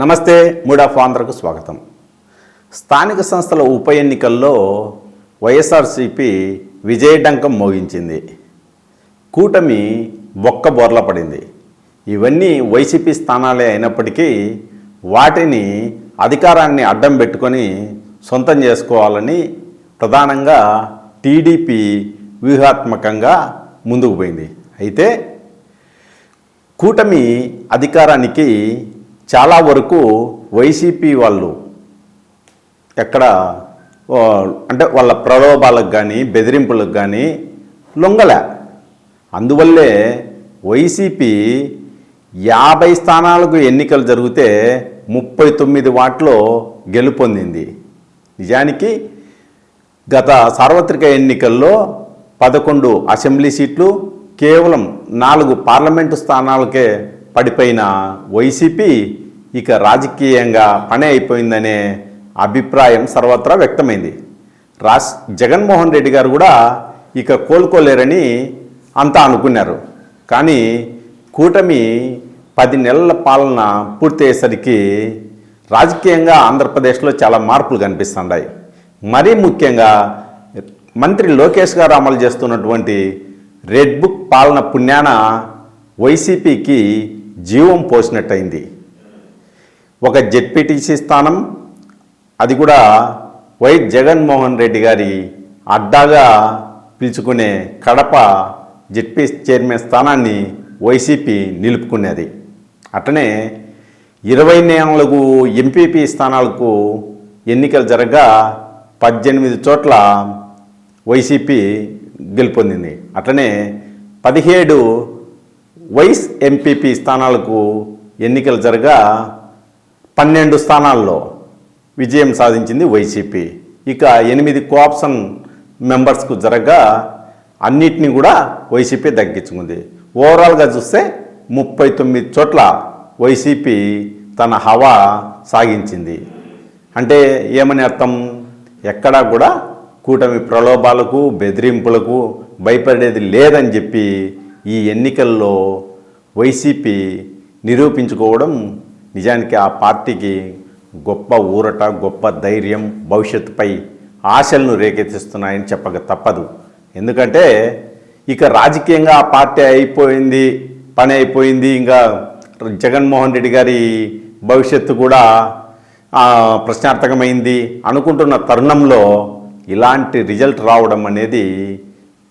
నమస్తే. Mood of ఆంధ్రకు స్వాగతం. స్థానిక సంస్థల ఉప ఎన్నికల్లో వైఎస్ఆర్సీపీ విజయడంకం మోగించింది. కూటమి బొక్కబోర్ల పడింది. ఇవన్నీ వైసీపీ స్థానాలే అయినప్పటికీ వాటిని అధికారాన్ని అడ్డం పెట్టుకొని సొంతం చేసుకోవాలని ప్రధానంగా టీడీపీ వ్యూహాత్మకంగా ముందుకు పోయింది. అయితే కూటమి అధికారానికి చాలా వరకు వైసీపీ వాళ్ళు ఎక్కడ అంటే వాళ్ళ ప్రలోభాలకు కానీ బెదిరింపులకు కానీ లొంగలే. అందువల్లే వైసీపీ 50 స్థానాలకు ఎన్నికలు జరిగితే 39 వాటిలో గెలుపొందింది. నిజానికి గత సార్వత్రిక ఎన్నికల్లో 11 అసెంబ్లీ సీట్లు, కేవలం 4 పార్లమెంటు స్థానాలకే పడిపోయిన వైసీపీ ఇక రాజకీయంగా పని అయిపోయిందనే అభిప్రాయం సర్వత్రా వ్యక్తమైంది. జగన్మోహన్ రెడ్డి గారు కూడా ఇక కోలుకోలేరని అంతా అనుకున్నారు. కానీ కూటమి 10 నెలల పాలన పూర్తయ్యేసరికి రాజకీయంగా ఆంధ్రప్రదేశ్లో చాలా మార్పులు కనిపిస్తున్నాయి. మరీ ముఖ్యంగా మంత్రి లోకేష్ గారు అమలు చేస్తున్నటువంటి రెడ్ బుక్ పాలన పుణ్యాన వైసీపీకి జీవం పోసినట్టయింది. ఒక జెడ్పీటీసీ స్థానం, అది కూడా వైఎస్ జగన్మోహన్ రెడ్డి గారి అడ్డాగా పిలుచుకునే కడప జెడ్పీ చైర్మన్ స్థానాన్ని వైసీపీ నిలుపుకునేది. అట్లనే 24 ఎంపీపీ స్థానాలకు ఎన్నికలు జరగగా 18 చోట్ల వైసీపీ గెలుపొందింది. అట్లనే 17 వైస్ ఎంపీపీ స్థానాలకు ఎన్నికలు జరగా 12 స్థానాల్లో విజయం సాధించింది వైసీపీ. ఇక 8 కోఆప్షన్ మెంబర్స్కు జరగా అన్నిటినీ కూడా వైసీపీ దక్కించుకుంది. ఓవరాల్గా చూస్తే 39 చోట్ల వైసీపీ తన హవా సాగించింది. అంటే ఏమని అర్థం? ఎక్కడా కూడా కూటమి ప్రలోభాలకు బెదిరింపులకు భయపడేది లేదని చెప్పి ఈ ఎన్నికల్లో వైసీపీ నిరూపించుకోవడం నిజానికి ఆ పార్టీకి గొప్ప ఊరట, గొప్ప ధైర్యం, భవిష్యత్తుపై ఆశలను రేకెత్తిస్తున్నాయని చెప్పక తప్పదు. ఎందుకంటే ఇక రాజకీయంగా ఆ పార్టీ అయిపోయింది, పని అయిపోయింది, ఇంకా జగన్మోహన్ రెడ్డి గారి భవిష్యత్తు కూడా ప్రశ్నార్థకమైంది అనుకుంటున్న తరుణంలో ఇలాంటి రిజల్ట్ రావడం అనేది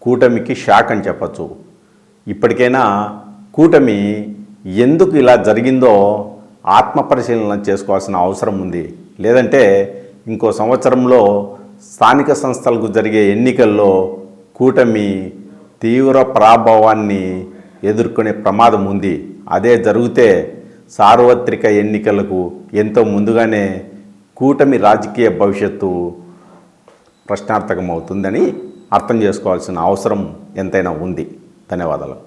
కూటమికి షాక్ అని చెప్పచ్చు. ఇప్పటికైనా కూటమి ఎందుకు ఇలా జరిగిందో ఆత్మపరిశీలన చేసుకోవాల్సిన అవసరం ఉంది. లేదంటే ఇంకో సంవత్సరంలో స్థానిక సంస్థలకు జరిగే ఎన్నికల్లో కూటమి తీవ్ర పరాభవాన్ని ఎదుర్కొనే ప్రమాదం ఉంది. అదే జరిగితే సార్వత్రిక ఎన్నికలకు ఎంతో ముందుగానే కూటమి రాజకీయ భవిష్యత్తు ప్రశ్నార్థకమవుతుందని అర్థం చేసుకోవాల్సిన అవసరం ఎంతైనా ఉంది. ధన్యవాదాలు.